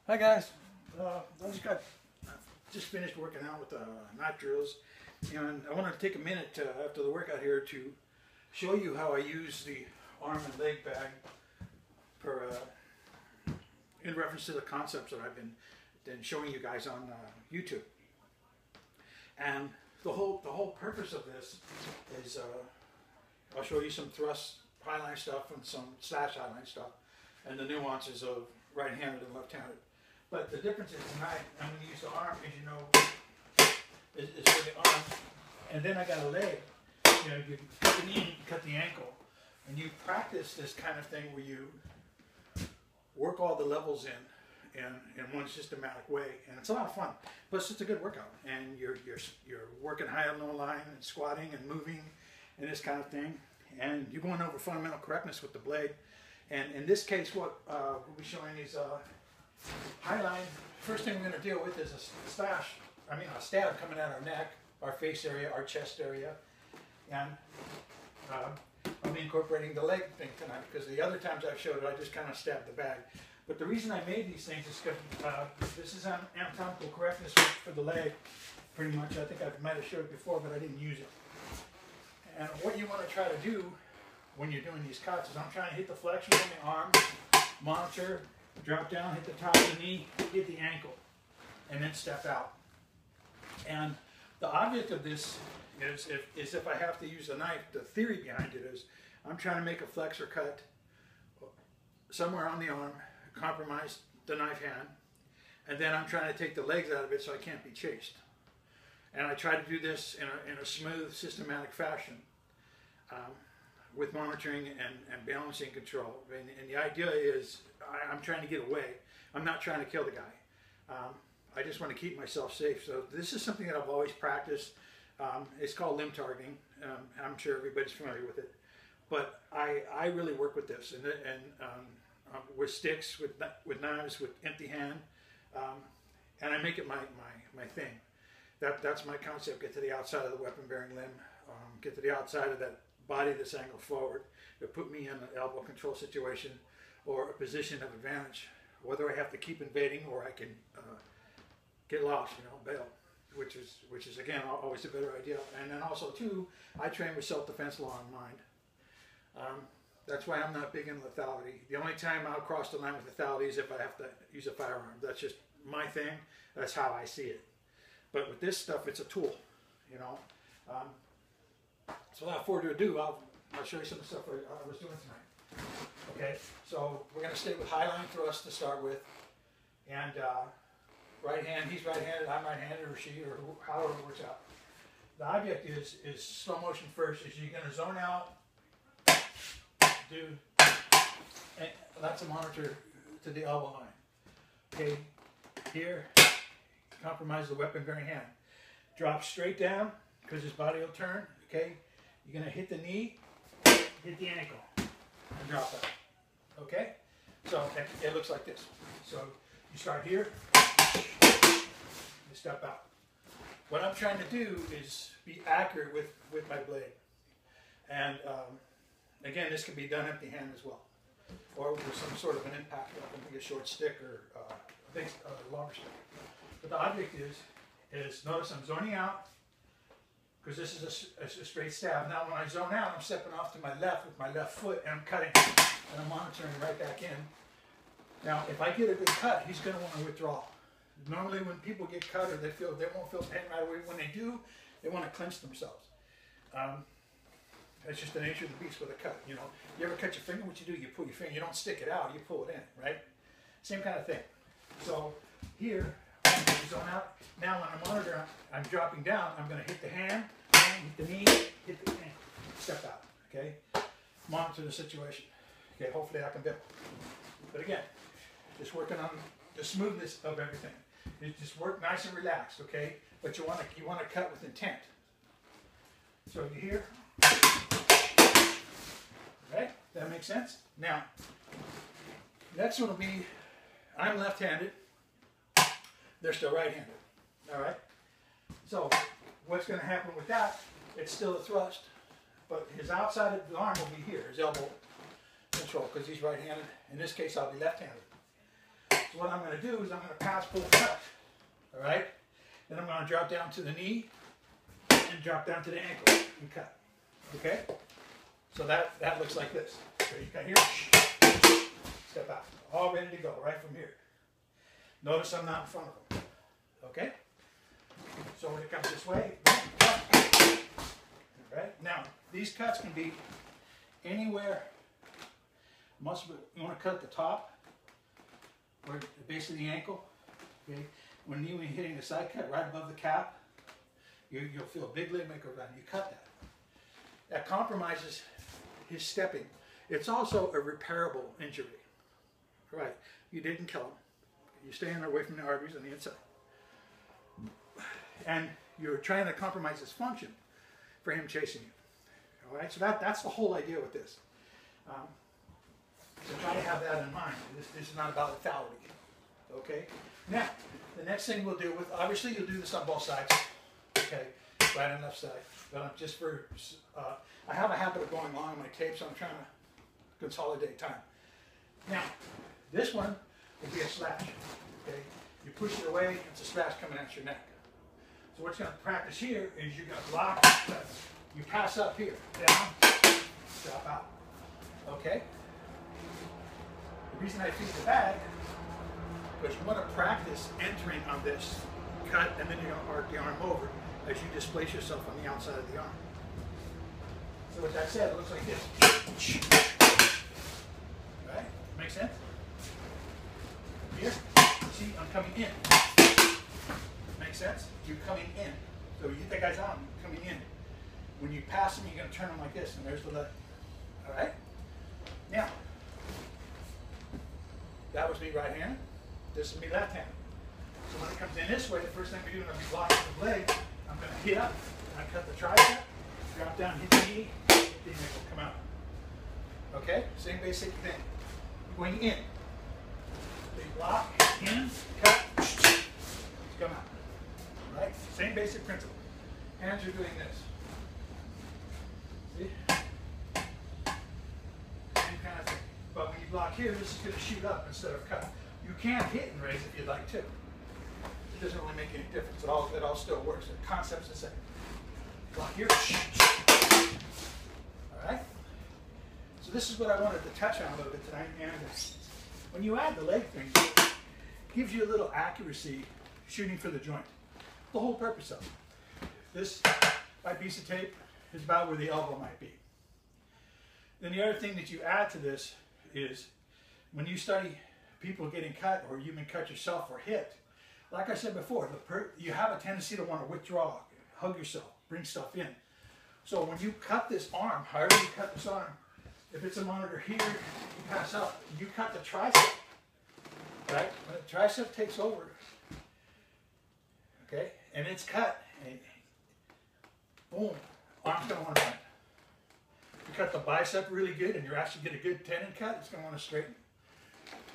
Hi guys, just finished working out with knife drills, and I wanted to take a minute after the workout here to show you how I use the arm and leg bag in reference to the concepts that I've been showing you guys on YouTube. And the whole purpose of this is I'll show you some thrust highline stuff and some slash highline stuff, and the nuances of right-handed and left-handed. But the difference is tonight I'm going to use the arm, as you know, is for the arm, and then I got a leg. You know, you cut the knee, you cut the ankle, and you practice this kind of thing where you work all the levels in one systematic way, and it's a lot of fun. Plus, it's a good workout, and you're working high and low line and squatting and moving and this kind of thing, and you're going over fundamental correctness with the blade. And in this case, what we'll be showing is high line. First thing we're going to deal with is a stab coming out our neck, our face area, our chest area, and I'll be incorporating the leg thing tonight because the other times I've showed it, I just kind of stabbed the bag. But the reason I made these things is because this is anatomical correctness for the leg, pretty much. I think I might have showed it before, but I didn't use it. And what you want to try to do when you're doing these cuts is I'm trying to hit the flexion on the arm, monitor, drop down, hit the top of the knee, hit the ankle, and then step out. And the object of this is if I have to use a knife, the theory behind it is I'm trying to make a flexor cut somewhere on the arm, compromise the knife hand, and then I'm trying to take the legs out of it so I can't be chased. And I try to do this in a smooth, systematic fashion with monitoring and balancing control. And the idea is I'm trying to get away. I'm not trying to kill the guy. I just want to keep myself safe. So this is something that I've always practiced. It's called limb targeting. I'm sure everybody's familiar with it. But I really work with this and with sticks, with knives, with empty hand, and I make it my thing. That's my concept. Get to the outside of the weapon-bearing limb. Get to the outside of that body that's angled forward. It put me in an elbow control situation or a position of advantage, whether I have to keep invading or I can get lost, bail, which is again always a better idea. And then also too, I train with self-defense law in mind. That's why I'm not big in lethality. The only time I'll cross the line with lethality is if I have to use a firearm. That's just my thing. That's how I see it. But with this stuff, it's a tool, So without further ado, I'll show you some of the stuff I was doing tonight. Okay, so we're going to stay with highline thrust to start with, and right hand. He's right-handed. I'm right-handed, or she, or however it works out. The object is slow motion first. Is you're going to zone out, and that's a monitor to the elbow line. Okay, here. Compromise the weapon-bearing hand. Drop straight down because his body will turn. Okay, you're gonna hit the knee, hit the ankle, and drop it. Okay, so it looks like this. So you start here, you step out. What I'm trying to do is be accurate with my blade, and again, this can be done empty hand as well, or with some sort of an impact weapon, a short stick or a big longer stick. But the object is notice I'm zoning out because this is a straight stab. Now when I zone out, I'm stepping off to my left with my left foot and I'm cutting and I'm monitoring right back in. Now if I get a good cut, he's going to want to withdraw. Normally when people get cut or they won't feel pain right away. When they do, they want to clench themselves. That's just the nature of the beast with a cut. You ever cut your finger? What you do? You pull your finger. You don't stick it out. You pull it in, right? Same kind of thing. So here. Zone out. Now when I monitor, I'm dropping down. I'm going to hit the hand, hit the knee, hit the ankle, step out. Okay, monitor the situation. Okay, hopefully I can build. But again, just working on the smoothness of everything. You just work nice and relaxed. Okay, but you want to cut with intent. So you hear, right? That makes sense. Now, next one will be I'm left-handed. They're still right-handed, all right? So what's going to happen with that, it's still a thrust, but his outside of the arm will be here, his elbow control, because he's right-handed. In this case, I'll be left-handed. So So what I'm going to do is I'm going to pass both cuts. All right? Then I'm going to drop down to the knee and drop down to the ankle and cut. Okay? So that looks like this. So you got here, step out. All ready to go right from here. Notice I'm not in front of them. Okay? So when it comes this way, cut. All right? Now, these cuts can be anywhere. You want to cut at the top or the base of the ankle. Okay? When you're hitting the side cut right above the cap, you'll feel a big leg maker around. You cut that. That compromises his stepping. It's also a repairable injury. Right? You didn't kill him. You're staying away from the arteries on the inside. And you're trying to compromise his function for him chasing you. All right? So that's the whole idea with this. So try to have that in mind. This is not about lethality. Okay? Now, the next thing we'll deal with, obviously you'll do this on both sides. Okay? Right and left side. But just for, I have a habit of going long on my tape, so I'm trying to consolidate time. Now, this one will be a slash. Okay? You push it away, it's a slash coming at your neck. So what you're going to practice here is you're going to block, you pass up here, down, drop out. Okay? The reason I feed the bag, because you want to practice entering on this cut, and then you're going to arc the arm over as you displace yourself on the outside of the arm. So with that said, it looks like this. Right? Make sense? Here, see, I'm coming in. Make sense? You're coming in. So you hit that guy's arm, you're coming in. When you pass him, you're going to turn him like this, and there's the leg. All right? Now, that was me right hand. This is me left hand. So when it comes in this way, the first thing we do is I'm blocking the leg. I'm going to hit up, I cut the tricep, drop down, hit the knee, hit the ankle, come out. Okay? Same basic thing. Going in. So you block, in, cut, come out. Right? Same basic principle. Hands are doing this. See? Same kind of thing. But when you block here, this is going to shoot up instead of cut. You can hit and raise if you'd like to. It doesn't really make any difference. It all still works. The concept's the same. Block here. All right? So this is what I wanted to touch on a little bit tonight. And when you add the leg thing, it gives you a little accuracy shooting for the joint. The whole purpose of it. This white piece of tape is about where the elbow might be. Then the other thing that you add to this is when you study people getting cut, or you may cut yourself or hit, like I said before, you have a tendency to want to withdraw, hug yourself, bring stuff in. So when you cut this arm, however you cut this arm, if it's a monitor here, you pass up, you cut the tricep, right? When the tricep takes over, okay, and it's cut, and boom, arm's going to want to run. You cut the bicep really good, and you actually get a good tendon cut, it's going to want to straighten.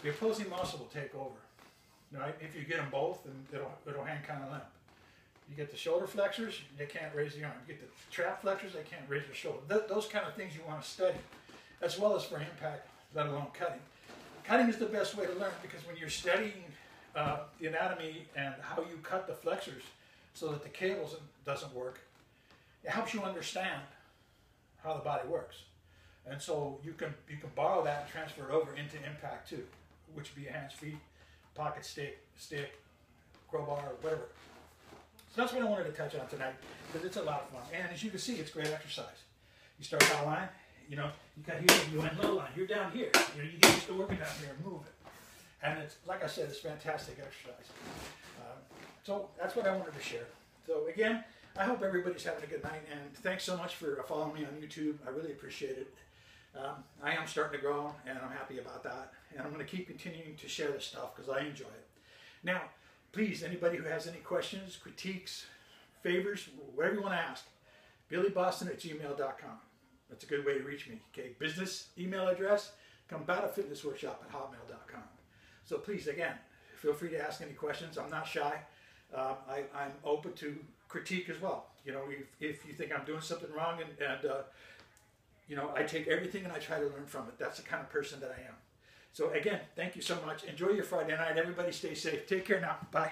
The opposing muscle will take over. Right? If you get them both, then it'll hang kind of limp. You get the shoulder flexors, they can't raise the arm. You get the trap flexors, they can't raise their shoulder. Those kind of things you want to study, as well as for impact, let alone cutting. Cutting is the best way to learn, because when you're studying the anatomy and how you cut the flexors so that the cables doesn't work, it helps you understand how the body works. And so you can borrow that and transfer it over into impact too, which would be hands, feet, pocket, stick, crowbar, whatever. So that's what I wanted to touch on tonight, because it's a lot of fun. And as you can see, it's great exercise. You start high line, you got here, you went low line, you're down here. You get used to working down here and moving. And it's, like I said, it's fantastic exercise. So that's what I wanted to share. So again, I hope everybody's having a good night, and thanks so much for following me on YouTube. I really appreciate it. I am starting to grow, and I'm happy about that. And I'm going to keep continuing to share this stuff because I enjoy it. Now, please, anybody who has any questions, critiques, favors, whatever you want to ask, billyboston@gmail.com. That's a good way to reach me. Okay, business email address, combatafitnessworkshop@hotmail.com. So please, again, feel free to ask any questions. I'm not shy. I'm open to critique as well. If you think I'm doing something wrong, and I take everything and I try to learn from it. That's the kind of person that I am. So again, thank you so much. Enjoy your Friday night. Everybody stay safe. Take care now. Bye.